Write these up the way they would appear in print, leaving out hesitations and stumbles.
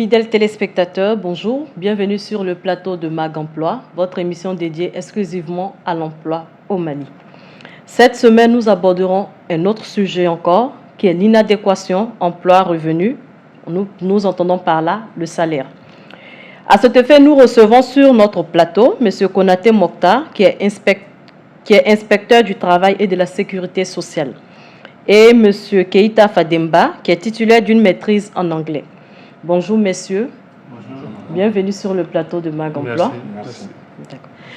Fidèles téléspectateurs, bonjour, bienvenue sur le plateau de Mag Emploi, votre émission dédiée exclusivement à l'emploi au Mali. Cette semaine, nous aborderons un autre sujet encore, qui est l'inadéquation emploi-revenu. Nous entendons par là le salaire. À cet effet, nous recevons sur notre plateau M. Konaté Mokhtar, qui est inspecteur du travail et de la sécurité sociale, et M. Keita Fademba, qui est titulaire d'une maîtrise en anglais. Bonjour messieurs, bonjour. Bienvenue sur le plateau de Mag Emploi. Merci.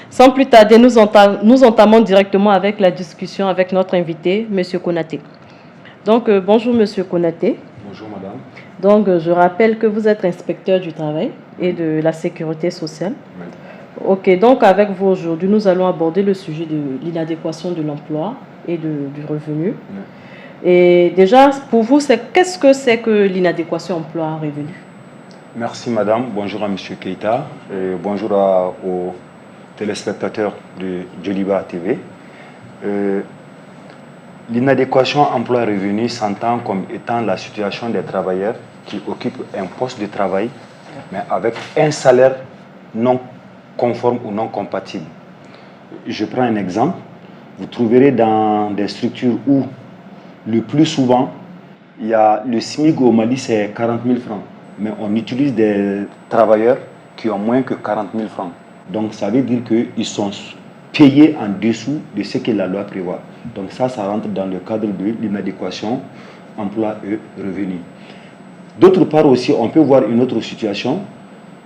Sans plus tarder, nous entamons directement avec la discussion avec notre invité, M. Konaté. Donc, bonjour M. Konaté. Bonjour madame. Donc, je rappelle que vous êtes inspecteur du travail et de la sécurité sociale. Oui. Ok, donc avec vous aujourd'hui, nous allons aborder le sujet de l'inadéquation de l'emploi et du revenu. Oui. Et déjà, pour vous, qu'est-ce que c'est que l'inadéquation emploi-revenu? Merci madame, bonjour à M. Keita, et bonjour aux téléspectateurs de Djoliba TV. L'inadéquation emploi-revenu s'entend comme étant la situation des travailleurs qui occupent un poste de travail, mais avec un salaire non conforme ou non compatible. Je prends un exemple. Vous trouverez dans des structures où le plus souvent, il y a le SMIC au Mali, c'est 40 000 francs. Mais on utilise des travailleurs qui ont moins que 40 000 francs. Donc, ça veut dire qu'ils sont payés en dessous de ce que la loi prévoit. Donc, ça rentre dans le cadre de l'inadéquation emploi et revenu. D'autre part aussi, on peut voir une autre situation,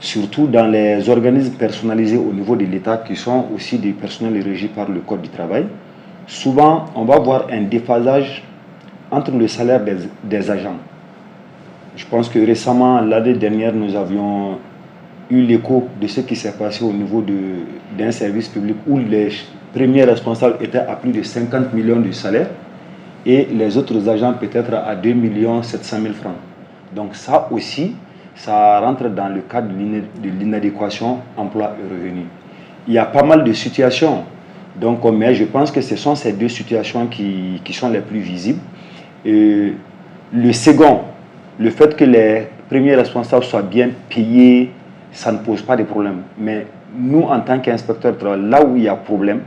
surtout dans les organismes personnalisés au niveau de l'État, qui sont aussi des personnels régis par le Code du travail. Souvent, on va voir un déphasage entre le salaire des agents. Je pense que récemment, l'année dernière, nous avions eu l'écho de ce qui s'est passé au niveau d'un service public où les premiers responsables étaient à plus de 50 millions de salaire et les autres agents peut-être à 2 700 000 francs. Donc ça aussi, ça rentre dans le cadre de l'inadéquation emploi et revenu. Il y a pas mal de situations, donc, mais je pense que ce sont ces deux situations qui sont les plus visibles. Et le second, le fait que les premiers responsables soient bien payés, ça ne pose pas de problème. Mais nous, en tant qu'inspecteurs, là où il y a problème,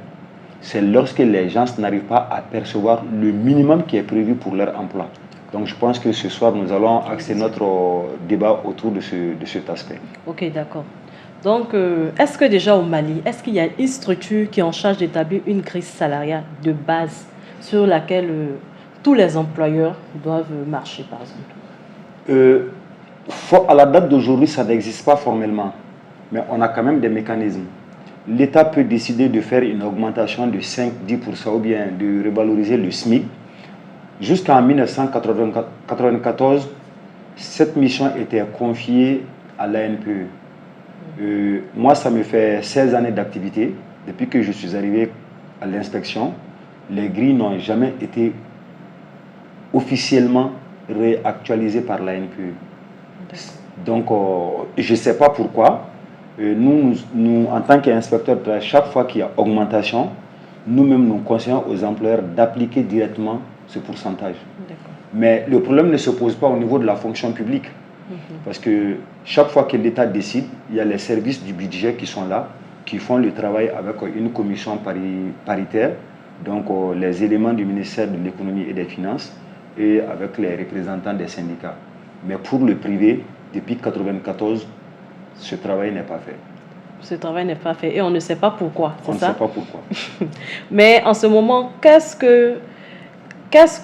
c'est lorsque les gens n'arrivent pas à percevoir le minimum qui est prévu pour leur emploi. Donc je pense que ce soir, nous allons axer notre débat autour de cet aspect. Ok, d'accord. Donc, est-ce que déjà au Mali, est-ce qu'il y a une structure qui est en charge d'établir une grille salariale de base sur laquelle tous les employeurs doivent marcher, par exemple? À la date d'aujourd'hui, ça n'existe pas formellement, mais on a quand même des mécanismes. L'État peut décider de faire une augmentation de 5-10% ou bien de revaloriser le SMIC. Jusqu'en 1994, cette mission était confiée à l'ANPE. Moi, ça me fait 16 années d'activité. Depuis que je suis arrivé à l'inspection, les grilles n'ont jamais été officiellement réactualisées par l'ANPE. Donc, je ne sais pas pourquoi. Nous, en tant qu'inspecteurs, chaque fois qu'il y a augmentation, nous-mêmes, nous conseillons aux employeurs d'appliquer directement ce pourcentage. Mais le problème ne se pose pas au niveau de la fonction publique. Parce que chaque fois que l'État décide, il y a les services du budget qui sont là, qui font le travail avec une commission paritaire, donc les éléments du ministère de l'économie et des finances, et avec les représentants des syndicats. Mais pour le privé, depuis 1994, ce travail n'est pas fait. Ce travail n'est pas fait et on ne sait pas pourquoi, c'est ça? On ne sait pas pourquoi. Mais en ce moment, qu'est-ce que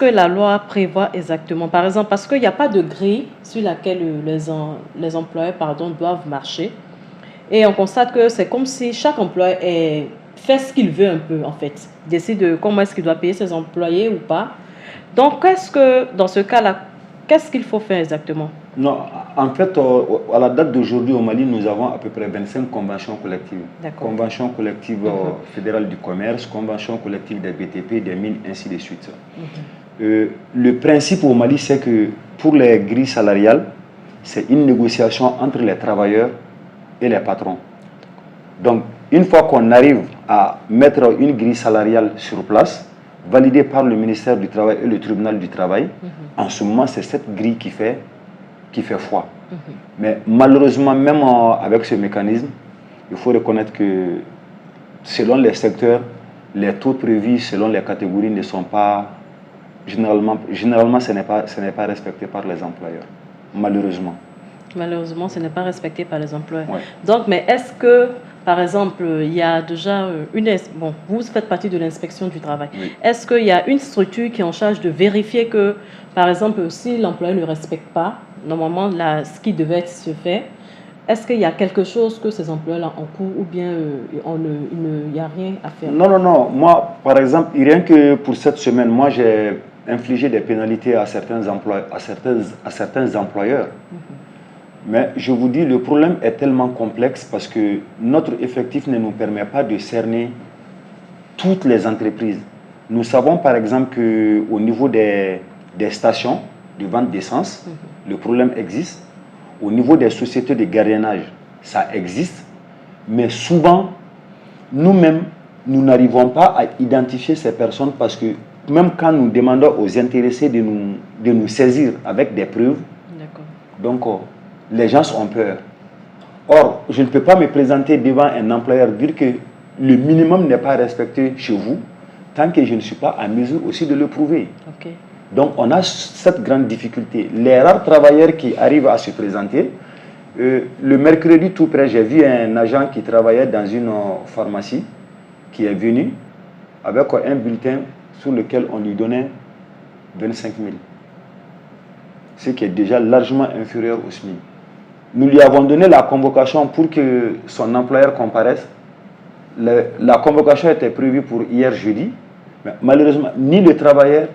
la loi prévoit exactement? Par exemple, parce qu'il n'y a pas de grille sur laquelle les employeurs doivent marcher. Et on constate que c'est comme si chaque employeur fait ce qu'il veut un peu, en fait. Décide de comment est-ce qu'il doit payer ses employés ou pas. Donc, dans ce cas-là, qu'est-ce qu'il faut faire exactement? Non, en fait, à la date d'aujourd'hui au Mali, nous avons à peu près 25 conventions collectives. Convention collective fédérale du commerce, convention collective des BTP, des mines, ainsi de suite. Le principe au Mali, c'est que pour les grilles salariales, c'est une négociation entre les travailleurs et les patrons. Donc, une fois qu'on arrive à mettre une grille salariale sur place, validée par le ministère du Travail et le tribunal du Travail, en ce moment, c'est cette grille qui fait foi. Mais malheureusement, même avec ce mécanisme, il faut reconnaître que selon les secteurs, les taux prévus selon les catégories ne sont pas, généralement ce n'est pas respecté par les employeurs, malheureusement. Malheureusement, ce n'est pas respecté par les employeurs. Ouais. Donc, mais est-ce que, par exemple, il y a déjà bon, vous faites partie de l'inspection du travail. Oui. Est-ce qu'il y a une structure qui est en charge de vérifier que, par exemple, si l'employeur ne respecte pas, normalement, ce qui devait se faire, est-ce qu'il y a quelque chose que ces employeurs-là ont cours ou bien il n'y a rien à faire? Non. Moi, par exemple, rien que pour cette semaine, moi, j'ai infligé des pénalités à certains employeurs. Mais je vous dis, le problème est tellement complexe parce que notre effectif ne nous permet pas de cerner toutes les entreprises. Nous savons par exemple qu'au niveau des stations de vente d'essence, le problème existe. Au niveau des sociétés de gardiennage, ça existe. Mais souvent, nous-mêmes, nous n'arrivons pas à identifier ces personnes parce que même quand nous demandons aux intéressés de nous saisir avec des preuves, donc les gens ont peur. Or, je ne peux pas me présenter devant un employeur dire que le minimum n'est pas respecté chez vous tant que je ne suis pas en mesure aussi de le prouver. Okay. Donc, on a cette grande difficulté. Les rares travailleurs qui arrivent à se présenter, le mercredi tout près, j'ai vu un agent qui travaillait dans une pharmacie qui est venu avec un bulletin sur lequel on lui donnait 25 000. Ce qui est déjà largement inférieur au SMIC. Nous lui avons donné la convocation pour que son employeur comparaisse. La convocation était prévue pour hier jeudi, mais malheureusement, ni le travailleur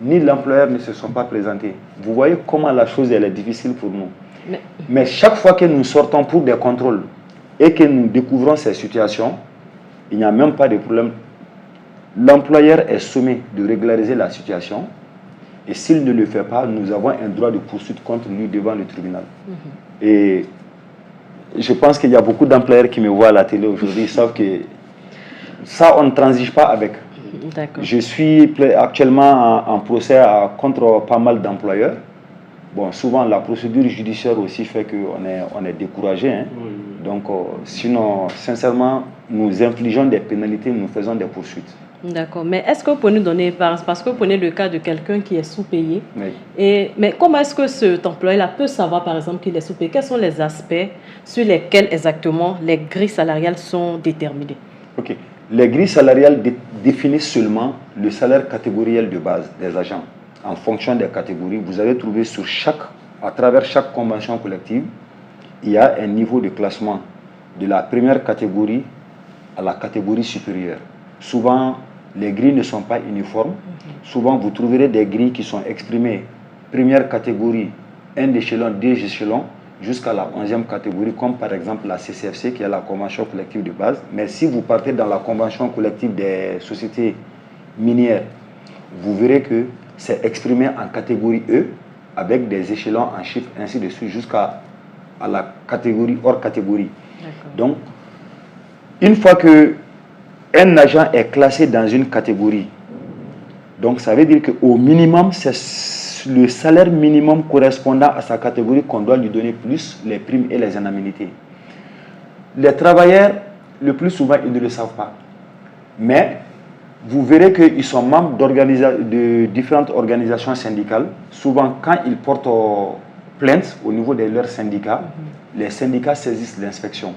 ni l'employeur ne se sont pas présentés. Vous voyez comment la chose elle est difficile pour nous. Mais chaque fois que nous sortons pour des contrôles et que nous découvrons ces situations, il n'y a même pas de problème. L'employeur est sommé de régulariser la situation et s'il ne le fait pas, nous avons un droit de poursuite contre lui devant le tribunal. Et je pense qu'il y a beaucoup d'employeurs qui me voient à la télé aujourd'hui, ils savent que ça, on ne transige pas avec. Je suis actuellement en procès contre pas mal d'employeurs. Bon, souvent, la procédure judiciaire aussi fait qu'on est découragé. Hein. Donc, sinon, sincèrement, nous infligeons des pénalités, nous faisons des poursuites. D'accord. Mais est-ce que vous pouvez nous donner, parce que vous prenez le cas de quelqu'un qui est sous-payé, oui. Mais comment est-ce que cet employé-là peut savoir, par exemple, qu'il est sous-payé? Quels sont les aspects sur lesquels exactement les grilles salariales sont déterminées? Ok. Les grilles salariales définissent seulement le salaire catégoriel de base des agents. En fonction des catégories, vous allez trouver à travers chaque convention collective, il y a un niveau de classement de la première catégorie à la catégorie supérieure. Souvent, les grilles ne sont pas uniformes. Souvent, vous trouverez des grilles qui sont exprimées première catégorie, 1 échelon, 2 échelons, jusqu'à la 11e catégorie, comme par exemple la CCFC, qui est la convention collective de base. Mais si vous partez dans la convention collective des sociétés minières, vous verrez que c'est exprimé en catégorie E, avec des échelons en chiffres, ainsi de suite, jusqu'à la catégorie hors catégorie. Donc, une fois que un agent est classé dans une catégorie, donc ça veut dire qu'au minimum, c'est le salaire minimum correspondant à sa catégorie qu'on doit lui donner plus les primes et les indemnités. Les travailleurs, le plus souvent, ils ne le savent pas. Mais vous verrez qu'ils sont membres de différentes organisations syndicales. Souvent, quand ils portent plainte au niveau de leurs syndicats, les syndicats saisissent l'inspection.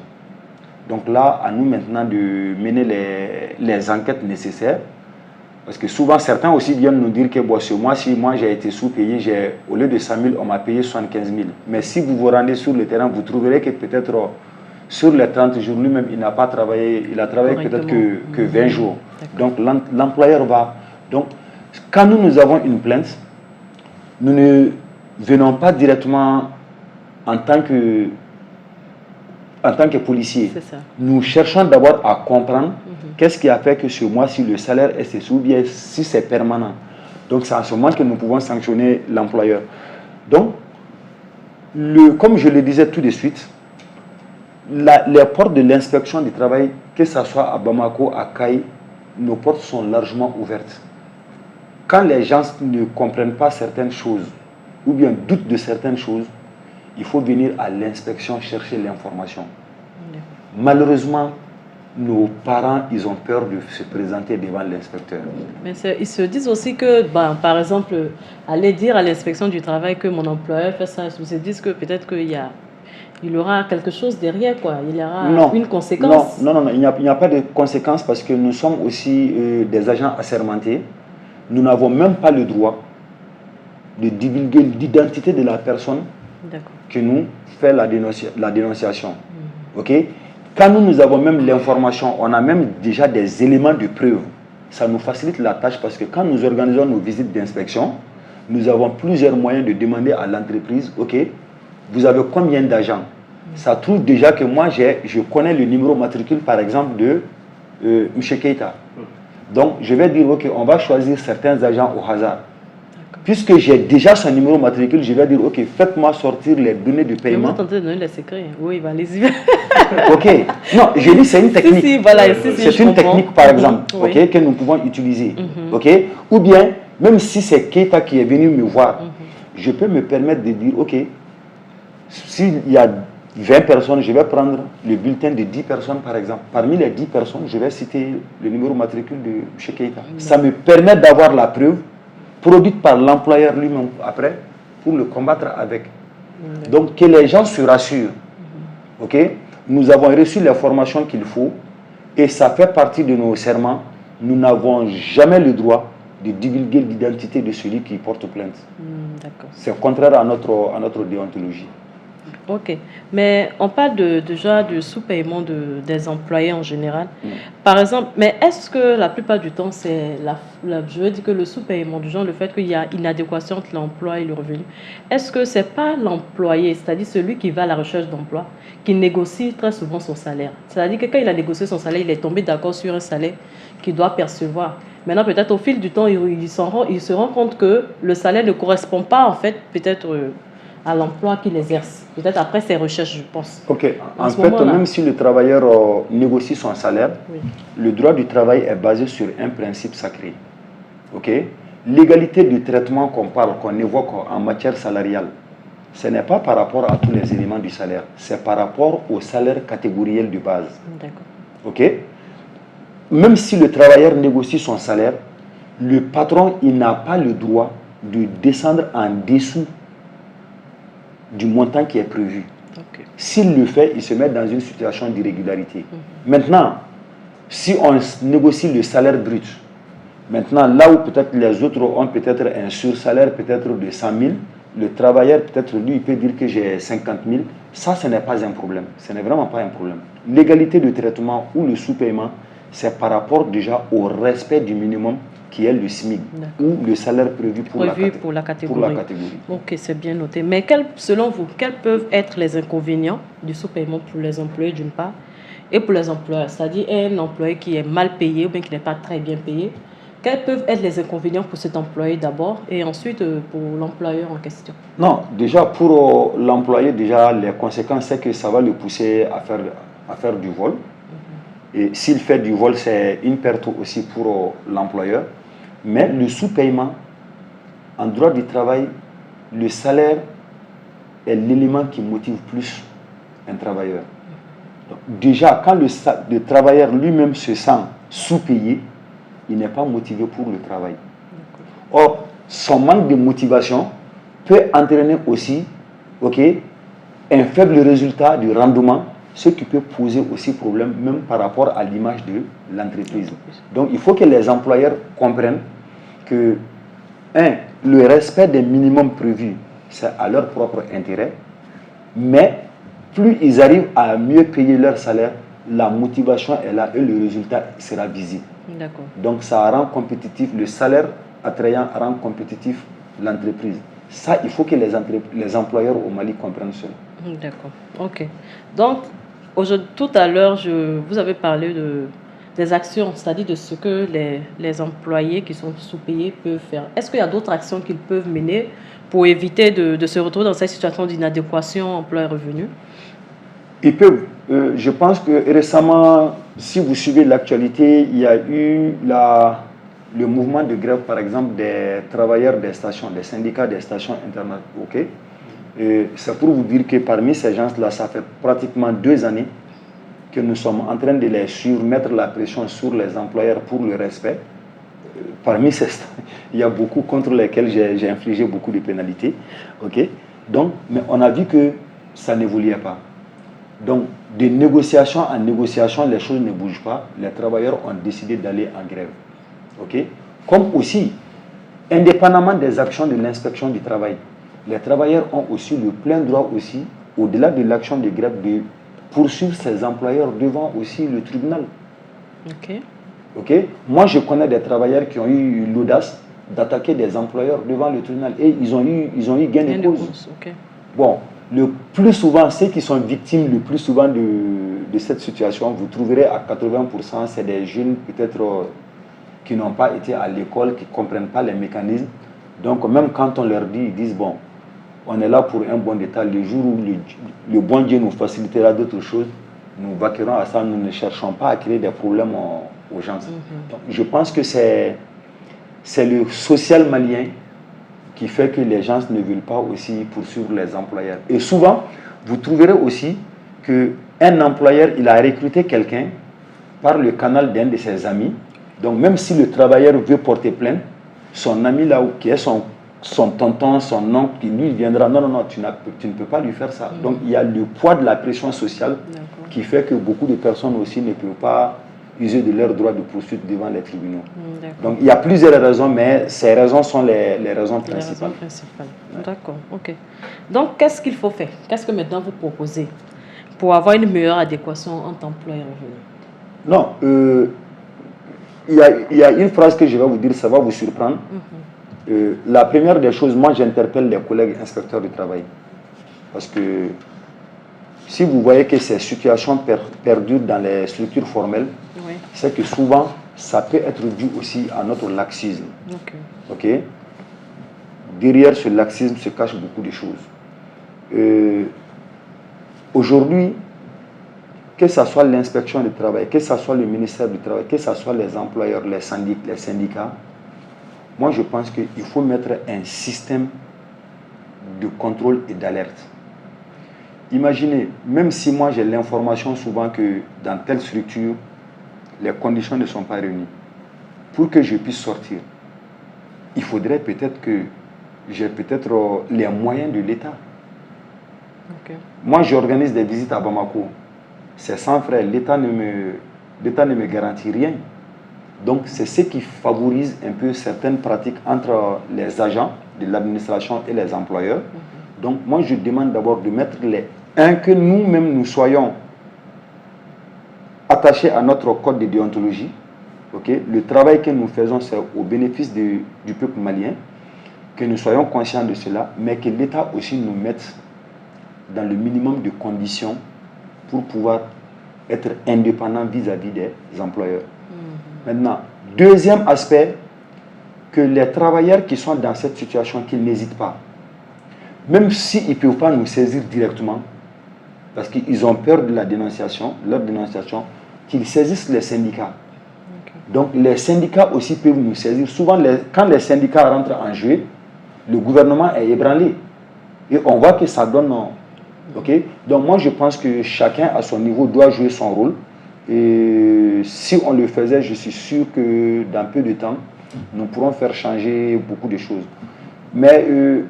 Donc là, à nous maintenant de mener les enquêtes nécessaires. Parce que souvent, certains aussi viennent nous dire que bon, ce mois-ci, moi j'ai été sous-payé, au lieu de 100 000, on m'a payé 75 000. Mais si vous vous rendez sur le terrain, vous trouverez que peut-être sur les 30 jours, lui-même, il n'a pas travaillé, il a travaillé peut-être que 20 jours. Donc l'employeur va. Donc, quand nous avons une plainte, nous ne venons pas directement en tant que policier. Nous cherchons d'abord à comprendre qu'est-ce qui a fait que ce mois-ci le salaire est ceci ou bien si c'est permanent. Donc c'est à ce moment que nous pouvons sanctionner l'employeur. Donc, comme je le disais tout de suite, les portes de l'inspection du travail, que ce soit à Bamako, à Kaï, nos portes sont largement ouvertes. Quand les gens ne comprennent pas certaines choses ou bien doutent de certaines choses, il faut venir à l'inspection chercher l'information. Malheureusement, nos parents, ils ont peur de se présenter devant l'inspecteur. Mais ils se disent aussi que, par exemple, aller dire à l'inspection du travail que mon employeur fait ça, ils se disent que peut-être qu'il y aura quelque chose derrière, quoi. Il y aura une conséquence. Non, il n'y a pas de conséquence parce que nous sommes aussi des agents assermentés. Nous n'avons même pas le droit de divulguer l'identité de la personne qui nous fait la dénonciation. Ok? Quand nous avons même l'information, on a même déjà des éléments de preuve. Ça nous facilite la tâche parce que quand nous organisons nos visites d'inspection, nous avons plusieurs moyens de demander à l'entreprise, ok, vous avez combien d'agents? Ça trouve déjà que moi, je connais le numéro matricule, par exemple, de M. Keita. Donc, je vais dire, ok, on va choisir certains agents au hasard. Puisque j'ai déjà son numéro matricule, je vais dire, ok, faites-moi sortir les données de paiement. Vous êtes en train de donner les secrets. Oui, allez-y. Ok. Non, je dis c'est une technique. C'est une technique, par exemple, ok, que nous pouvons utiliser. Ok. Ou bien, même si c'est Keita qui est venu me voir, je peux me permettre de dire, ok, s'il y a 20 personnes, je vais prendre le bulletin de 10 personnes, par exemple. Parmi les 10 personnes, je vais citer le numéro matricule de M. Keita. Ça me permet d'avoir la preuve produite par l'employeur lui-même après pour le combattre avec. Donc que les gens se rassurent. Ok? Nous avons reçu les formations qu'il faut et ça fait partie de nos serments. Nous n'avons jamais le droit de divulguer l'identité de celui qui porte plainte. C'est contraire à notre déontologie. Ok, mais on parle déjà du sous-paiement des employés en général. Par exemple, mais est-ce que la plupart du temps, c'est je veux dire que le sous-paiement, du genre le fait qu'il y a inadéquation entre l'emploi et le revenu, est-ce que ce n'est pas l'employé, c'est-à-dire celui qui va à la recherche d'emploi, qui négocie très souvent son salaire? C'est-à-dire que quand il a négocié son salaire, il est tombé d'accord sur un salaire qu'il doit percevoir. Maintenant, peut-être au fil du temps, il se rend compte que le salaire ne correspond pas, en fait, peut-être à l'emploi qu'il exerce. Peut-être après ses recherches, je pense. Ok. En fait, même si le travailleur négocie son salaire, le droit du travail est basé sur un principe sacré. Ok. L'égalité de traitement qu'on évoque en matière salariale, ce n'est pas par rapport à tous les éléments du salaire, c'est par rapport au salaire catégoriel de base. D'accord. Ok. Même si le travailleur négocie son salaire, le patron, il n'a pas le droit de descendre en dessous du montant qui est prévu. S'il le fait, il se met dans une situation d'irrégularité. Maintenant, si on négocie le salaire brut, maintenant là où peut-être les autres ont peut-être un sursalaire peut-être de 100 000, le travailleur peut-être lui il peut dire que j'ai 50 000, ça ce n'est pas un problème, ce n'est vraiment pas un problème. L'égalité de traitement ou le sous-paiement, c'est par rapport déjà au respect du minimum qui est le SMIC ou le salaire prévu pour la catégorie. Ok, c'est bien noté. Mais selon vous, quels peuvent être les inconvénients du sous-paiement pour les employés d'une part et pour les employeurs? C'est-à-dire un employé qui est mal payé ou bien qui n'est pas très bien payé. Quels peuvent être les inconvénients pour cet employé d'abord et ensuite pour l'employeur en question? Non, déjà pour l'employé, déjà les conséquences, c'est que ça va le pousser à faire du vol. Et s'il fait du vol, c'est une perte aussi pour l'employeur. Mais le sous-paiement, en droit du travail, le salaire est l'élément qui motive plus un travailleur. Donc, déjà, quand le travailleur lui-même se sent sous-payé, il n'est pas motivé pour le travail. Or, son manque de motivation peut entraîner aussi un faible résultat du rendement, ce qui peut poser aussi problème même par rapport à l'image de l'entreprise. Donc il faut que les employeurs comprennent que, le respect des minimums prévus, c'est à leur propre intérêt, mais plus ils arrivent à mieux payer leur salaire, la motivation est là et le résultat sera visible. Donc ça rend compétitif, le salaire attrayant rend compétitif l'entreprise. Ça, il faut que les employeurs au Mali comprennent cela. D'accord, ok. Donc, tout à l'heure, vous avez parlé des actions, c'est-à-dire de ce que les employés qui sont sous-payés peuvent faire. Est-ce qu'il y a d'autres actions qu'ils peuvent mener pour éviter de se retrouver dans cette situation d'inadéquation emploi-revenu? Ils peuvent. Je pense que récemment, si vous suivez l'actualité, il y a eu le mouvement de grève, par exemple, des travailleurs des stations, des syndicats des stations internet. C'est pour vous dire que parmi ces gens-là, ça fait pratiquement 2 années que nous sommes en train de les mettre la pression sur les employeurs pour le respect. Parmi ces, il y a beaucoup contre lesquels j'ai infligé beaucoup de pénalités. Okay? Donc, mais on a vu que ça n'évoluait pas. Donc, de négociation en négociation, les choses ne bougent pas. Les travailleurs ont décidé d'aller en grève. Okay? Comme aussi, indépendamment des actions de l'inspection du travail, les travailleurs ont aussi le plein droit aussi, au-delà de l'action de grève, de poursuivre ces employeurs devant aussi le tribunal. Ok? Moi, je connais des travailleurs qui ont eu l'audace d'attaquer des employeurs devant le tribunal et ils ont eu gain de cause. Okay. Bon, le plus souvent, ceux qui sont victimes le plus souvent de cette situation, vous trouverez à 80%, c'est des jeunes peut-être qui n'ont pas été à l'école, qui ne comprennent pas les mécanismes. Donc, même quand on leur dit, ils disent, bon, on est là pour un bon état. Le jour où le bon Dieu nous facilitera d'autres choses, nous vaquerons à ça. Nous ne cherchons pas à créer des problèmes aux gens. Donc, je pense que c'est le social malien qui fait que les gens ne veulent pas aussi poursuivre les employeurs. Et souvent, vous trouverez aussi qu'un employeur, il a recruté quelqu'un par le canal d'un de ses amis. Donc, même si le travailleur veut porter plainte, son ami là, qui est son tonton, son oncle, qui lui viendra, non, tu ne peux pas lui faire ça. Donc, il y a le poids de la pression sociale qui fait que beaucoup de personnes aussi ne peuvent pas user de leur droit de poursuite devant les tribunaux. Donc, il y a plusieurs raisons, mais ces raisons sont les raisons principales. Ouais. D'accord, ok. Donc, qu'est-ce qu'il faut faire? Qu'est-ce que maintenant vous proposez pour avoir une meilleure adéquation entre emploi et revenu? Non, il y a une phrase que je vais vous dire, ça va vous surprendre. La première des choses, moi j'interpelle les collègues inspecteurs du travail. Parce que si vous voyez que ces situations perdurent dans les structures formelles, c'est que souvent ça peut être dû aussi à notre laxisme. Okay? Derrière ce laxisme se cachent beaucoup de choses. Aujourd'hui, que ce soit l'inspection du travail, que ce soit le ministère du Travail, que ce soit les employeurs, les syndicats, moi je pense qu'il faut mettre un système de contrôle et d'alerte. Imaginez, même si moi j'ai l'information souvent que dans telle structure, les conditions ne sont pas réunies, pour que je puisse sortir, il faudrait peut-être que j'ai peut-être les moyens de l'État. Moi j'organise des visites à Bamako. C'est sans frais, l'État ne me garantit rien. Donc c'est ce qui favorise un peu certaines pratiques entre les agents de l'administration et les employeurs. Donc moi je demande d'abord de mettre que nous-mêmes nous soyons attachés à notre code de déontologie. Le travail que nous faisons, c'est au bénéfice du peuple malien, que nous soyons conscients de cela, mais que l'État aussi nous mette dans le minimum de conditions pour pouvoir être indépendant vis-à-vis des employeurs. Maintenant, deuxième aspect, que les travailleurs qui sont dans cette situation, qu'ils n'hésitent pas. Même s'ils ne peuvent pas nous saisir directement, parce qu'ils ont peur de leur dénonciation, qu'ils saisissent les syndicats. Donc les syndicats aussi peuvent nous saisir. Souvent, quand les syndicats rentrent en jeu, le gouvernement est ébranlé. Et on voit que ça donne... Donc moi je pense que chacun à son niveau doit jouer son rôle. Et si on le faisait, je suis sûr que dans peu de temps, nous pourrons faire changer beaucoup de choses. Mais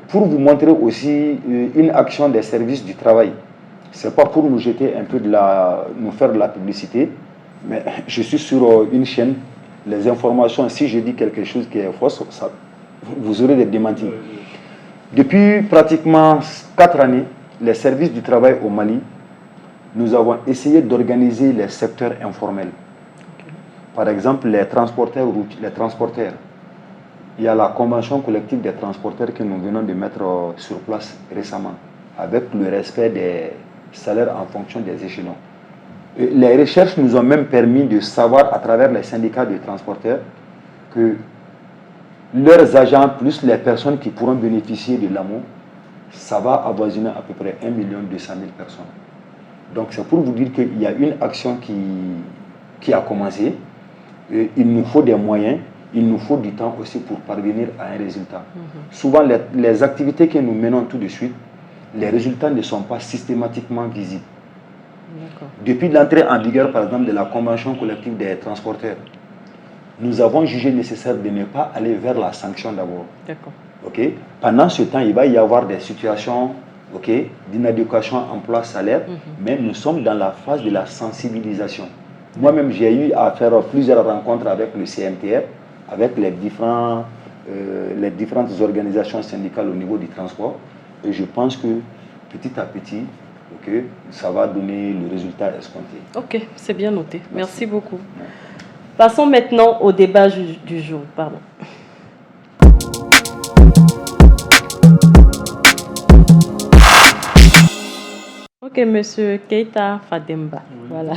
pour vous montrer aussi une action des services du travail, ce n'est pas pour nous jeter un peu nous faire de la publicité, mais je suis sur une chaîne, les informations, si je dis quelque chose qui est fausse, vous aurez des démentis. Depuis pratiquement 4 années, les services du travail au Mali, nous avons essayé d'organiser les secteurs informels. Par exemple, les transporteurs. Il y a la convention collective des transporteurs que nous venons de mettre sur place récemment, avec le respect des salaires en fonction des échelons. Et les recherches nous ont même permis de savoir, à travers les syndicats de transporteurs, que leurs agents, plus les personnes qui pourront bénéficier de l'AMO, ça va avoisiner à peu près 1 200 000 personnes. Donc c'est pour vous dire qu'il y a une action qui a commencé. Et il nous faut des moyens, il nous faut du temps aussi pour parvenir à un résultat. Souvent les activités que nous menons tout de suite, les résultats ne sont pas systématiquement visibles. D'accord. Depuis l'entrée en vigueur, par exemple, de la convention collective des transporteurs, nous avons jugé nécessaire de ne pas aller vers la sanction d'abord. D'accord. Okay? Pendant ce temps, il va y avoir des situations d'inadéquation emploi-salaire, mais nous sommes dans la phase de la sensibilisation. Moi-même, j'ai eu à faire plusieurs rencontres avec le CMTR, avec les différentes organisations syndicales au niveau du transport, et je pense que petit à petit, ça va donner le résultat escompté. Ok, c'est bien noté. Merci beaucoup. Passons maintenant au débat du jour. Pardon. Ok, monsieur Keita Fademba. Oui. Voilà.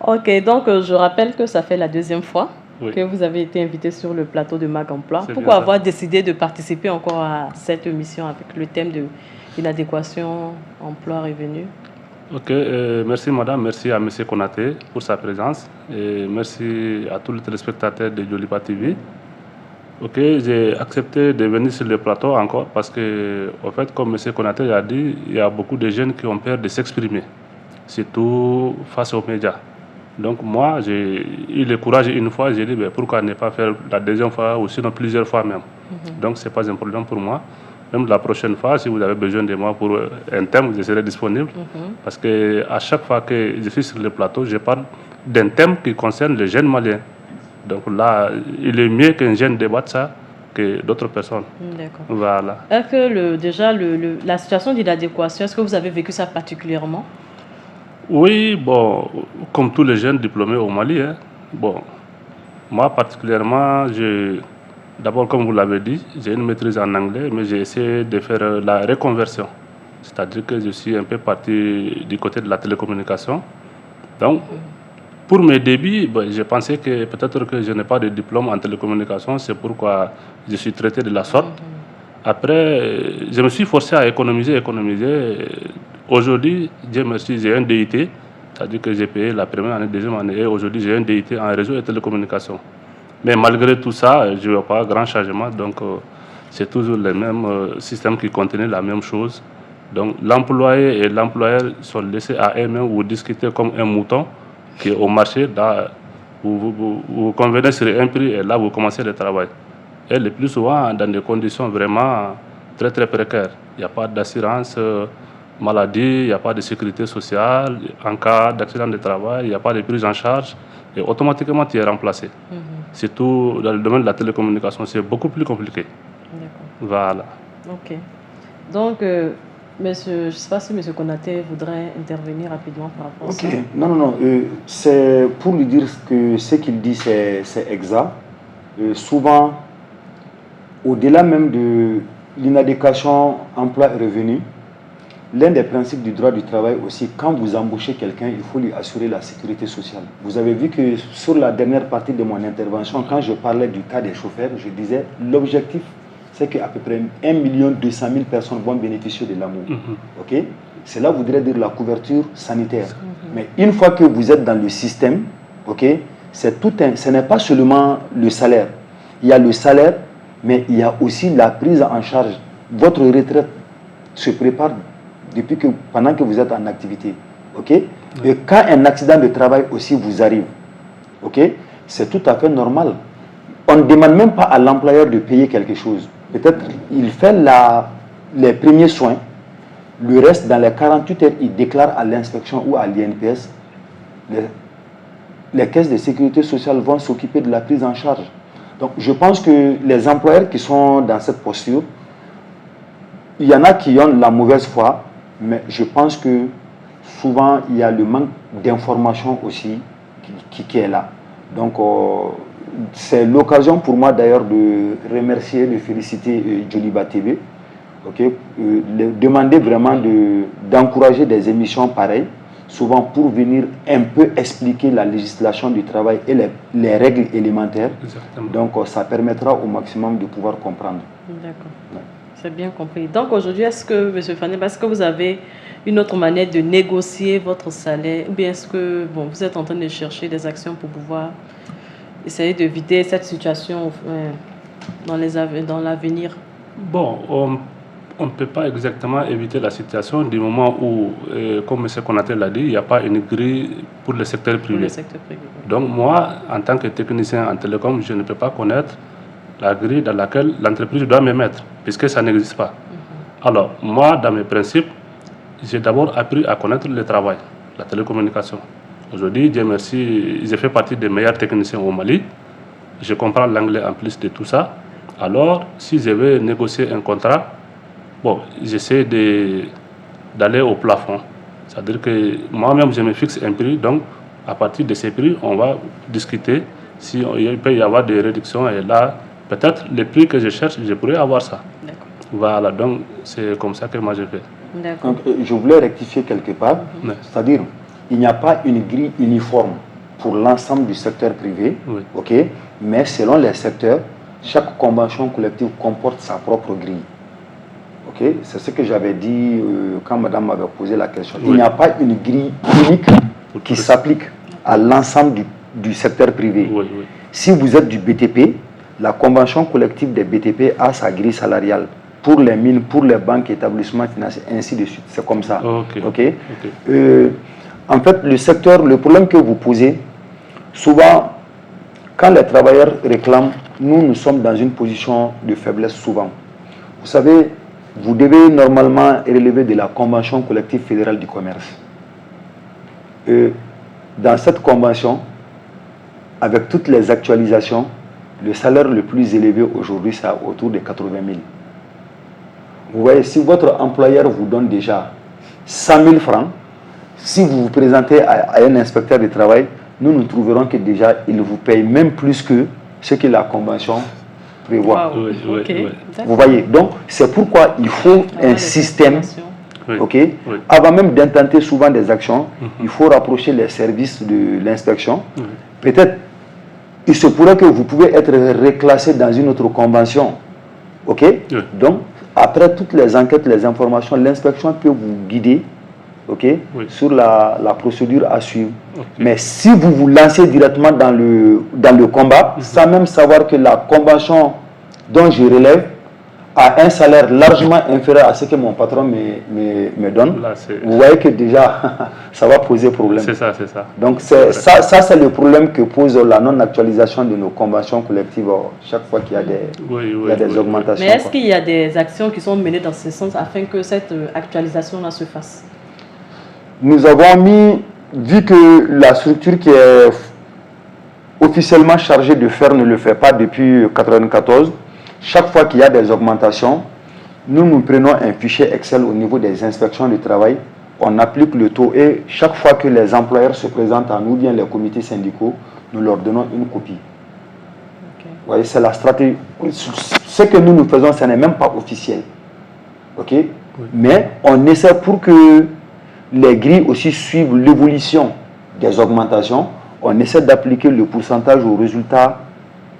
Ok, donc je rappelle que ça fait la deuxième fois que vous avez été invité sur le plateau de Mag Emploi. Pourquoi avoir décidé de participer encore à cette émission avec le thème de l'inadéquation emploi-revenu? Ok, merci madame, merci à monsieur Konaté pour sa présence et merci à tous les téléspectateurs de Joliba TV. Ok, j'ai accepté de venir sur le plateau encore parce que, en fait, comme monsieur Konaté a dit, il y a beaucoup de jeunes qui ont peur de s'exprimer, surtout face aux médias. Donc moi, j'ai eu le courage une fois, j'ai dit pourquoi ne pas faire la deuxième fois ou sinon plusieurs fois même. Donc ce n'est pas un problème pour moi. Même la prochaine fois, si vous avez besoin de moi pour un thème, je serai disponible. Parce qu'à chaque fois que je suis sur le plateau, je parle d'un thème qui concerne les jeunes maliens. Donc là, il est mieux qu'un jeune débatte ça que d'autres personnes. D'accord. Voilà. Est-ce que déjà la situation d'inadéquation, est-ce que vous avez vécu ça particulièrement? Oui, bon, comme tous les jeunes diplômés au Mali, hein, bon, moi particulièrement, d'abord comme vous l'avez dit, j'ai une maîtrise en anglais, mais j'ai essayé de faire la reconversion. C'est-à-dire que je suis un peu parti du côté de la télécommunication. Donc, pour mes débuts, je pensais que peut-être que je n'ai pas de diplôme en télécommunication, c'est pourquoi je suis traité de la sorte. Après, je me suis forcé à économiser. Aujourd'hui, Dieu merci, j'ai un DIT, c'est-à-dire que j'ai payé la première année, deuxième année, et aujourd'hui j'ai un DIT en réseau et télécommunication. Mais malgré tout ça, je ne vois pas grand changement, donc c'est toujours le même système qui contenait la même chose. Donc l'employé et l'employeur sont laissés à eux-mêmes, vous discutez comme un mouton qui est au marché, vous convenez sur un prix et là vous commencez le travail. Et le plus souvent dans des conditions vraiment très très précaires. Il n'y a pas d'assurance maladie, il n'y a pas de sécurité sociale. En cas d'accident de travail, il n'y a pas de prise en charge et automatiquement tu es remplacé. Surtout dans le domaine de la télécommunication, c'est beaucoup plus compliqué. Voilà. Ok. Donc, monsieur, je ne sais pas si M. Konaté voudrait intervenir rapidement par rapport à ça. Non. C'est pour lui dire que ce qu'il dit, c'est exact. Souvent, au-delà même de l'inadéquation emploi-revenu, l'un des principes du droit du travail aussi, quand vous embauchez quelqu'un, il faut lui assurer la sécurité sociale. Vous avez vu que sur la dernière partie de mon intervention, quand je parlais du cas des chauffeurs, je disais l'objectif, c'est qu'à peu près 1 200 000 personnes vont bénéficier de l'amour. Okay? Cela voudrait dire la couverture sanitaire. Mais une fois que vous êtes dans le système, ce n'est pas seulement le salaire. Il y a le salaire, mais il y a aussi la prise en charge. Votre retraite se prépare pendant que vous êtes en activité. Et quand un accident de travail aussi vous arrive, c'est tout à fait normal. On ne demande même pas à l'employeur de payer quelque chose. Peut-être il fait les premiers soins, le reste, dans les 48 heures, il déclare à l'inspection ou à l'INPS. Les caisses de sécurité sociale vont s'occuper de la prise en charge. Donc je pense que les employeurs qui sont dans cette posture, il y en a qui ont la mauvaise foi, mais je pense que souvent il y a le manque d'information aussi qui est là. Donc c'est l'occasion pour moi d'ailleurs de remercier, de féliciter Joliba TV, demander vraiment d'encourager des émissions pareilles, souvent pour venir un peu expliquer la législation du travail et les règles élémentaires. Exactement. Donc ça permettra au maximum de pouvoir comprendre. D'accord. Ouais. C'est bien compris. Donc aujourd'hui, est-ce que, M. Fademba, est-ce que vous avez une autre manière de négocier votre salaire, ou bien est-ce que vous êtes en train de chercher des actions pour pouvoir essayer d'éviter cette situation dans l'avenir? Bon, on ne peut pas exactement éviter la situation du moment où, comme M. Konaté l'a dit, il n'y a pas une grille pour le secteur privé. Donc moi, en tant que technicien en télécom, je ne peux pas connaître la grille dans laquelle l'entreprise doit me mettre, puisque ça n'existe pas. Alors, moi, dans mes principes, j'ai d'abord appris à connaître le travail, la télécommunication. Aujourd'hui, Dieu merci, j'ai fait partie des meilleurs techniciens au Mali. Je comprends l'anglais en plus de tout ça. Alors, si je veux négocier un contrat, j'essaie d'aller au plafond. C'est-à-dire que moi-même, je me fixe un prix. Donc, à partir de ces prix, on va discuter si il peut y avoir des réductions. Et là, peut-être les prix que je cherche, je pourrais avoir ça. D'accord. Voilà, donc c'est comme ça que moi je fais. D'accord. Donc, je voulais rectifier quelque part. C'est-à-dire, il n'y a pas une grille uniforme pour l'ensemble du secteur privé, ok, mais selon les secteurs, chaque convention collective comporte sa propre grille. Ok, c'est ce que j'avais dit quand madame m'avait posé la question. Il n'y a pas une grille unique qui s'applique à l'ensemble du secteur privé. Si vous êtes du BTP, la convention collective des BTP a sa grille salariale. Pour les mines, pour les banques, établissements financiers, ainsi de suite. C'est comme ça. En fait, le problème que vous posez, souvent, quand les travailleurs réclament, nous sommes dans une position de faiblesse souvent. Vous savez, vous devez normalement relever de la Convention collective fédérale du commerce. Dans cette convention, avec toutes les actualisations, le salaire le plus élevé aujourd'hui, c'est autour de 80 000. Vous voyez, si votre employeur vous donne déjà 100 000 francs, si vous vous présentez à un inspecteur du travail, nous trouverons que déjà, il vous paye même plus que ce que la convention prévoit. Vous voyez, donc c'est pourquoi il faut un système, avant même d'intenter souvent des actions, il faut rapprocher les services de l'inspection. Peut-être, il se pourrait que vous pouvez être reclassé dans une autre convention. Donc, après toutes les enquêtes, les informations, l'inspection peut vous guider sur la procédure à suivre. Mais si vous vous lancez directement dans le combat, sans même savoir que la convention dont je relève a un salaire largement inférieur à ce que mon patron me donne, là, vous voyez que déjà, ça va poser problème. C'est ça. Donc, ça c'est le problème que pose la non-actualisation de nos conventions collectives chaque fois qu'il y a des augmentations. Mais est-ce qu'il y a des actions qui sont menées dans ce sens afin que cette actualisation-là se fasse? Nous avons vu que la structure qui est officiellement chargée de faire ne le fait pas depuis 1994, chaque fois qu'il y a des augmentations, nous prenons un fichier Excel au niveau des inspections du travail, on applique le taux et chaque fois que les employeurs se présentent à nous, bien les comités syndicaux, nous leur donnons une copie. Vous voyez, c'est la stratégie. Ce que nous faisons, ce n'est même pas officiel. Mais on essaie pour que les grilles aussi suivent l'évolution des augmentations. On essaie d'appliquer le pourcentage aux résultats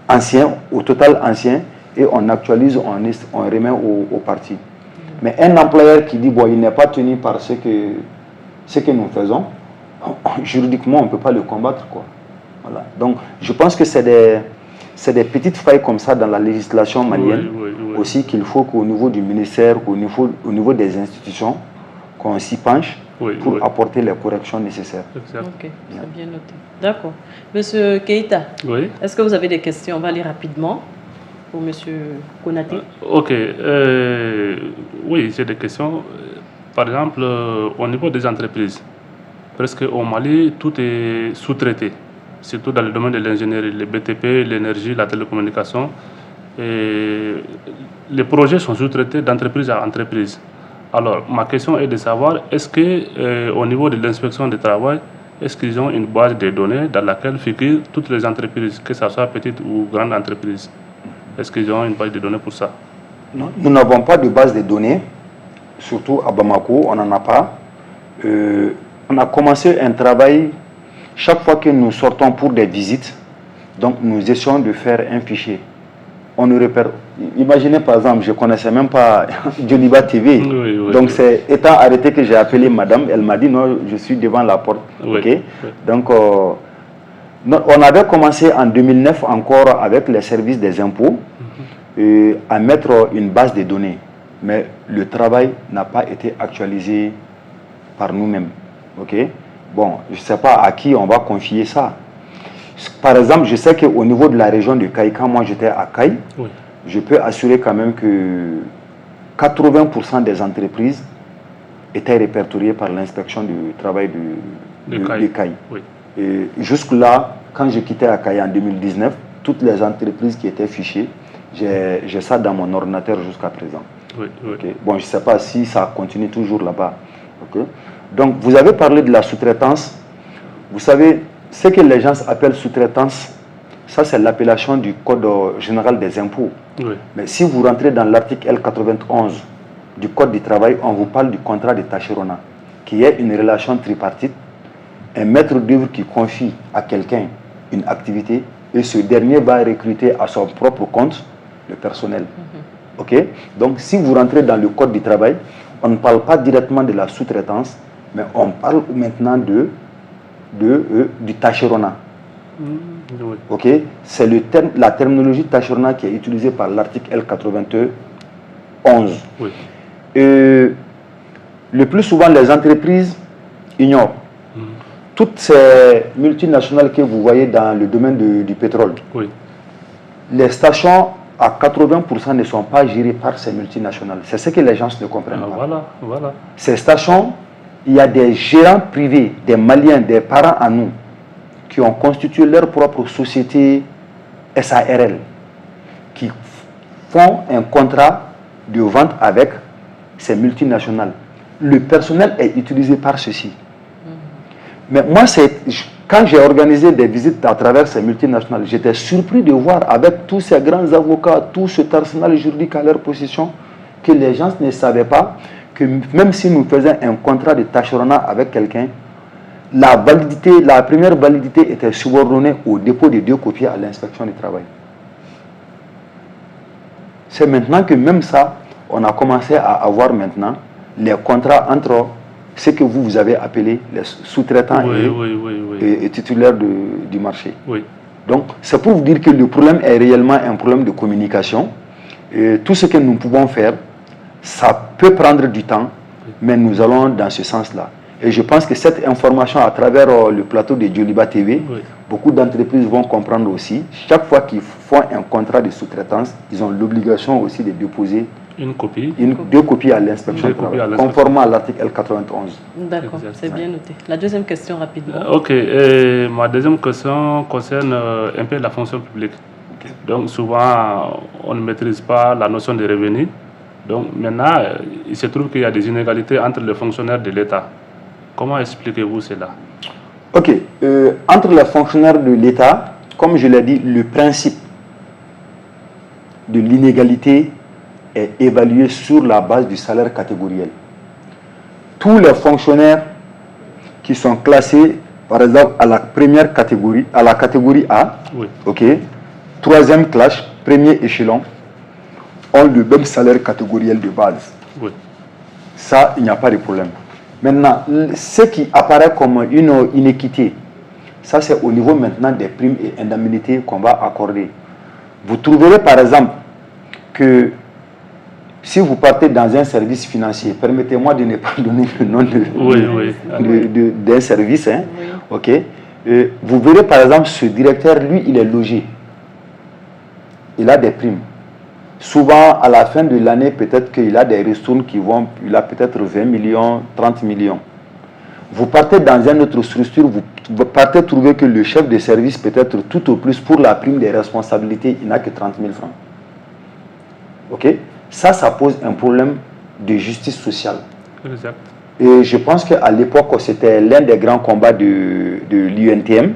anciens, au total ancien, et on actualise, on remet au parti. Mais un employeur qui dit il n'est pas tenu par ce que nous faisons, juridiquement, on ne peut pas le combattre. Voilà. Donc, je pense que c'est des petites failles comme ça dans la législation malienne aussi qu'il faut qu'au niveau du ministère, au niveau des institutions, qu'on s'y penche pour apporter les corrections nécessaires. Ok, c'est bien noté. D'accord. Monsieur Keïta, est-ce que vous avez des questions? On va aller rapidement pour Monsieur Konaté. Oui, j'ai des questions. Par exemple, au niveau des entreprises, presque au Mali, tout est sous-traité, surtout dans le domaine de l'ingénierie, le BTP, l'énergie, la télécommunication. Et les projets sont sous-traités d'entreprise à entreprise. Alors, ma question est de savoir, est-ce qu'au niveau de l'inspection du travail, est-ce qu'ils ont une base de données dans laquelle figurent toutes les entreprises, que ce soit petites ou grandes entreprises? Est-ce qu'ils ont une base de données pour ça? Non, nous n'avons pas de base de données, surtout à Bamako, on n'en a pas. On a commencé un travail, chaque fois que nous sortons pour des visites, donc nous essayons de faire un fichier. On ne repère. Imaginez par exemple, je ne connaissais même pas Joliba TV. Donc c'est étant arrêté que j'ai appelé madame, elle m'a dit non, je suis devant la porte. Donc on avait commencé en 2009 encore avec les services des impôts à mettre une base de données. mais le travail n'a pas été actualisé par nous-mêmes. Ok? Bon, je ne sais pas à qui on va confier ça. Par exemple, je sais qu'au niveau de la région de Caï, quand moi j'étais à Caï, je peux assurer quand même que 80% des entreprises étaient répertoriées par l'inspection du travail de Caï. Oui. Et jusque-là, quand je quittais à Caï en 2019, toutes les entreprises qui étaient fichées, j'ai ça dans mon ordinateur jusqu'à présent. Oui. Okay. Bon, je ne sais pas si ça continue toujours là-bas. Okay. Donc, vous avez parlé de la sous-traitance. Vous savez, ce que les gens appellent sous-traitance, ça c'est l'appellation du Code général des impôts. Oui. Mais si vous rentrez dans l'article L91 du Code du travail, on vous parle du contrat de tâcheronat, qui est une relation tripartite, un maître d'œuvre qui confie à quelqu'un une activité et ce dernier va recruter à son propre compte le personnel. Ok? Donc, si vous rentrez dans le Code du travail, on ne parle pas directement de la sous-traitance, mais on parle maintenant du tâcheronat. Oui. Ok? C'est la terminologie tâcheronat qui est utilisée par l'article L91. Oui. Le plus souvent, les entreprises ignorent. Toutes ces multinationales que vous voyez dans le domaine du pétrole, les stations à 80% ne sont pas gérées par ces multinationales. C'est ce que les gens ne comprennent pas. Voilà. Ces stations, il y a des gérants privés, des Maliens, des parents à nous, qui ont constitué leur propre société SARL, qui font un contrat de vente avec ces multinationales. Le personnel est utilisé par ceux-ci. Mais moi, quand j'ai organisé des visites à travers ces multinationales, j'étais surpris de voir avec tous ces grands avocats, tout cet arsenal juridique à leur possession, que les gens ne savaient pas que même si nous faisions un contrat de tâcheronat avec quelqu'un, la première validité était subordonnée au dépôt de 2 copies à l'inspection du travail. C'est maintenant que même ça, on a commencé à avoir maintenant les contrats entre ce que vous avez appelé les sous-traitants et titulaires du marché. Oui. Donc, c'est pour vous dire que le problème est réellement un problème de communication. Et tout ce que nous pouvons faire, ça peut prendre du temps, mais nous allons dans ce sens-là. Et je pense que cette information, à travers le plateau de Djoliba TV, beaucoup d'entreprises vont comprendre aussi. Chaque fois qu'ils font un contrat de sous-traitance, ils ont l'obligation aussi de déposer deux copies à l'inspection du travail, conformément à l'article L91. D'accord, c'est bien noté. La deuxième question rapidement. Ok, ma deuxième question concerne un peu la fonction publique. Donc souvent, on ne maîtrise pas la notion de revenus. Donc maintenant, il se trouve qu'il y a des inégalités entre les fonctionnaires de l'État. Comment expliquez-vous cela? Ok, entre les fonctionnaires de l'État, comme je l'ai dit, le principe de l'inégalité est évalué sur la base du salaire catégoriel. Tous les fonctionnaires qui sont classés, par exemple, à la première catégorie, à la catégorie A, ok, troisième classe, premier échelon, ont le même salaire catégoriel de base. Ça, il n'y a pas de problème. Maintenant, ce qui apparaît comme une inéquité, ça c'est au niveau maintenant des primes et indemnités qu'on va accorder. Vous trouverez par exemple que si vous partez dans un service financier, permettez-moi de ne pas donner le nom d'un service, hein, ok, vous verrez par exemple ce directeur, lui, il est logé. Il a des primes. Souvent, à la fin de l'année, peut-être qu'il a des ristournes il a peut-être 20 millions, 30 millions. Vous partez dans une autre structure, vous partez trouver que le chef de service, peut-être tout au plus pour la prime des responsabilités, il n'a que 30 000 francs. Ok? Ça pose un problème de justice sociale. Exact. Et je pense qu'à l'époque, c'était l'un des grands combats de l'UNTM,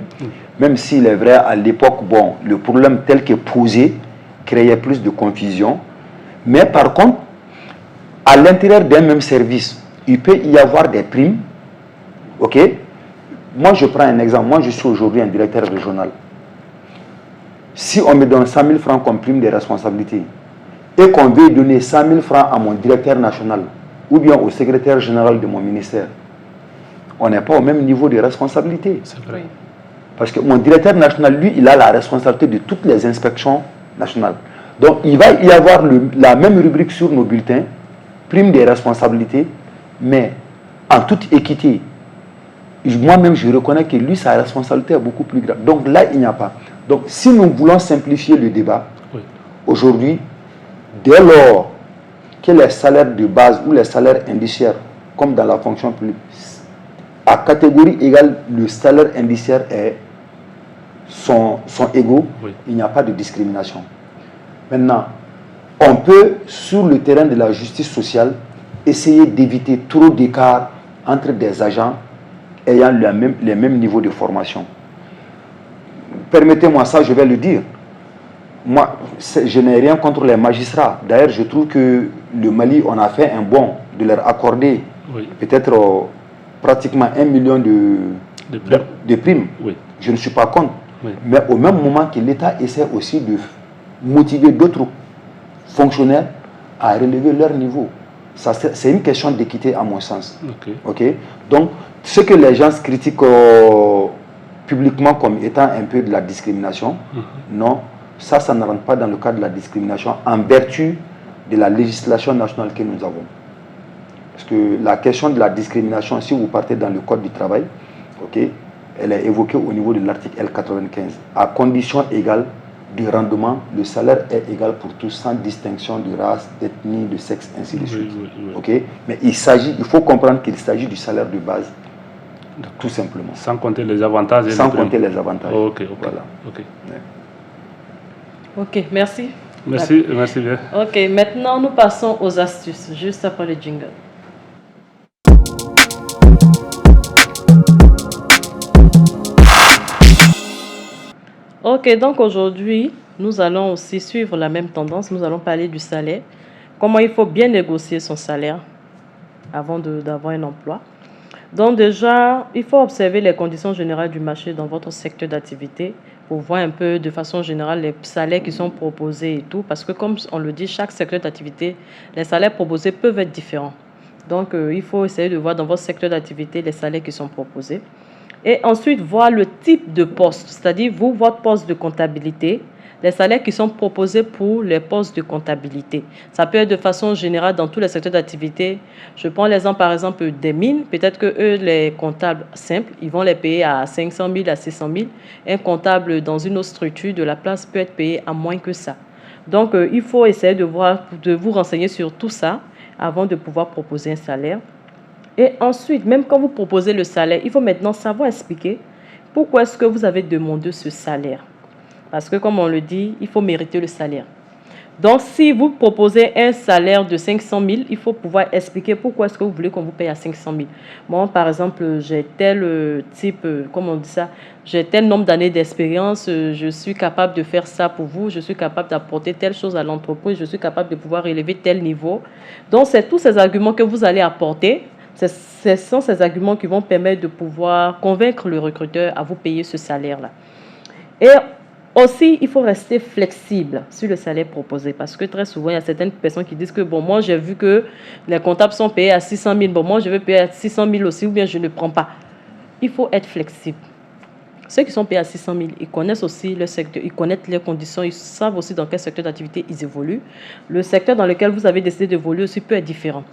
même s'il est vrai, à l'époque, bon, le problème tel que posé créait plus de confusion. Mais par contre, à l'intérieur d'un même service, il peut y avoir des primes. Ok? Moi, je prends un exemple. Moi, je suis aujourd'hui un directeur régional. Si on me donne 100 000 francs comme prime de responsabilité et qu'on veut donner 100 000 francs à mon directeur national ou bien au secrétaire général de mon ministère, on n'est pas au même niveau de responsabilité. C'est vrai. Parce que mon directeur national, lui, il a la responsabilité de toutes les inspections nationales. Donc, il va y avoir la même rubrique sur nos bulletins prime des responsabilités, mais en toute équité. Moi-même, je reconnais que lui, sa responsabilité est beaucoup plus grave. Donc là, il n'y a pas. Donc si nous voulons simplifier le débat, aujourd'hui, dès lors que les salaires de base ou les salaires indiciaires, comme dans la fonction publique, à catégorie égale, le salaire indiciaire sont égaux, il n'y a pas de discrimination. Maintenant, on peut, sur le terrain de la justice sociale, essayer d'éviter trop d'écart entre des agents ayant les mêmes niveaux de formation. Permettez-moi ça, je vais le dire. Moi, je n'ai rien contre les magistrats. D'ailleurs, je trouve que le Mali, on a fait un bon de leur accorder peut-être pratiquement 1 million de primes. Je ne suis pas contre. Mais au même moment que l'État essaie aussi de motiver d'autres fonctionnaires à relever leur niveau. C'est une question d'équité à mon sens. Donc, ce que les gens critiquent publiquement comme étant un peu de la discrimination, non, ça ne rentre pas dans le cadre de la discrimination en vertu de la législation nationale que nous avons. Parce que la question de la discrimination, si vous partez dans le Code du travail, elle est évoquée au niveau de l'article L95. À condition égale de rendement, le salaire est égal pour tous, sans distinction de race, d'ethnie, de sexe, ainsi de suite. Mais il faut comprendre qu'il s'agit du salaire de base, tout simplement. Sans compter les avantages. Sans compter les avantages. Voilà. Ok, merci. Merci bien. Ok, maintenant nous passons aux astuces, juste après le jingle. Ok, donc aujourd'hui, nous allons aussi suivre la même tendance. Nous allons parler du salaire. Comment il faut bien négocier son salaire avant d'avoir un emploi. Donc déjà, il faut observer les conditions générales du marché dans votre secteur d'activité pour voir un peu de façon générale les salaires qui sont proposés et tout. Parce que comme on le dit, chaque secteur d'activité, les salaires proposés peuvent être différents. Donc il faut essayer de voir dans votre secteur d'activité les salaires qui sont proposés. Et ensuite, voir le type de poste, c'est-à-dire votre poste de comptabilité, les salaires qui sont proposés pour les postes de comptabilité. Ça peut être de façon générale dans tous les secteurs d'activité. Je prends l'exemple par exemple des mines. Peut-être que eux, les comptables simples, ils vont les payer à 500 000, à 600 000. Un comptable dans une autre structure de la place peut être payé à moins que ça. Donc, il faut essayer de vous renseigner sur tout ça avant de pouvoir proposer un salaire. Et ensuite, même quand vous proposez le salaire, il faut maintenant savoir expliquer pourquoi est-ce que vous avez demandé ce salaire. Parce que comme on le dit, il faut mériter le salaire. Donc, si vous proposez un salaire de 500 000, il faut pouvoir expliquer pourquoi est-ce que vous voulez qu'on vous paye à 500 000. Moi, par exemple, j'ai tel type, comment on dit ça, j'ai tel nombre d'années d'expérience, je suis capable de faire ça pour vous, je suis capable d'apporter telle chose à l'entreprise, je suis capable de pouvoir élever tel niveau. Donc, c'est tous ces arguments que vous allez apporter. Ce sont ces arguments qui vont permettre de pouvoir convaincre le recruteur à vous payer ce salaire-là. Et aussi, il faut rester flexible sur le salaire proposé parce que très souvent, il y a certaines personnes qui disent que bon, moi, j'ai vu que les comptables sont payés à 600 000. Bon, moi, je vais payer à 600 000 aussi ou bien je ne prends pas. Il faut être flexible. Ceux qui sont payés à 600 000, ils connaissent aussi le secteur, ils connaissent les conditions, ils savent aussi dans quel secteur d'activité ils évoluent. Le secteur dans lequel vous avez décidé d'évoluer aussi peut être différent.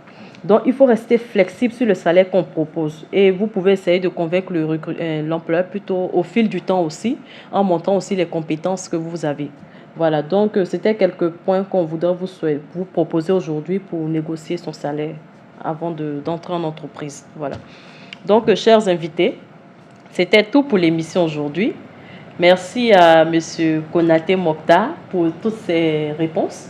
Donc, il faut rester flexible sur le salaire qu'on propose. Et vous pouvez essayer de convaincre l'employeur plutôt au fil du temps aussi, en montrant aussi les compétences que vous avez. Voilà, donc c'était quelques points qu'on voudrait vous proposer aujourd'hui pour négocier son salaire avant d'entrer en entreprise. Voilà. Donc, chers invités, c'était tout pour l'émission aujourd'hui. Merci à M. Konaté Mokhtar pour toutes ces réponses.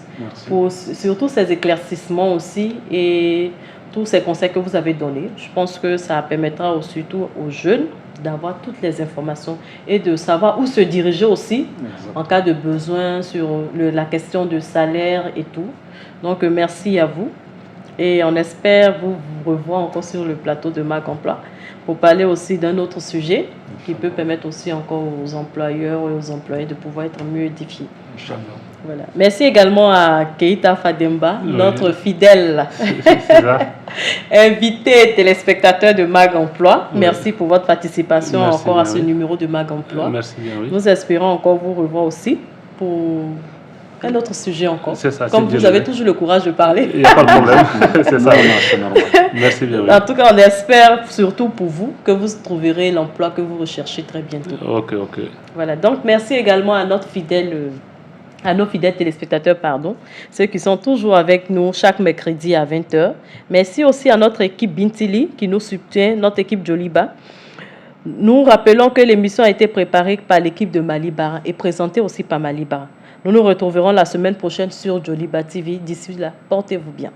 Pour surtout ces éclaircissements aussi et tous ces conseils que vous avez donnés. Je pense que ça permettra surtout aux jeunes d'avoir toutes les informations et de savoir où se diriger aussi en cas de besoin sur la question de salaire et tout. Donc, merci à vous et on espère vous revoir encore sur le plateau de Mag Emploi pour parler aussi d'un autre sujet qui peut permettre aussi encore aux employeurs et aux employés de pouvoir être mieux édifiés. Voilà. Merci également à Keita Fademba, notre fidèle invité téléspectateur de Mag Emploi. Merci pour votre participation à ce numéro de Mag Emploi. Merci bien, Nous espérons encore vous revoir aussi pour Un autre sujet encore. C'est ça. Comme vous avez toujours le courage de parler. Il n'y a pas de problème. C'est ça. Non, c'est normal. Merci bien. Oui. En tout cas, on espère, surtout pour vous, que vous trouverez l'emploi que vous recherchez très bientôt. Ok. Voilà. Donc, merci également à nos fidèles téléspectateurs, ceux qui sont toujours avec nous chaque mercredi à 20h. Merci aussi à notre équipe Bintili qui nous soutient, notre équipe Joliba. Nous rappelons que l'émission a été préparée par l'équipe de Malibara et présentée aussi par Malibara. Nous nous retrouverons la semaine prochaine sur Joliba TV. D'ici là, portez-vous bien.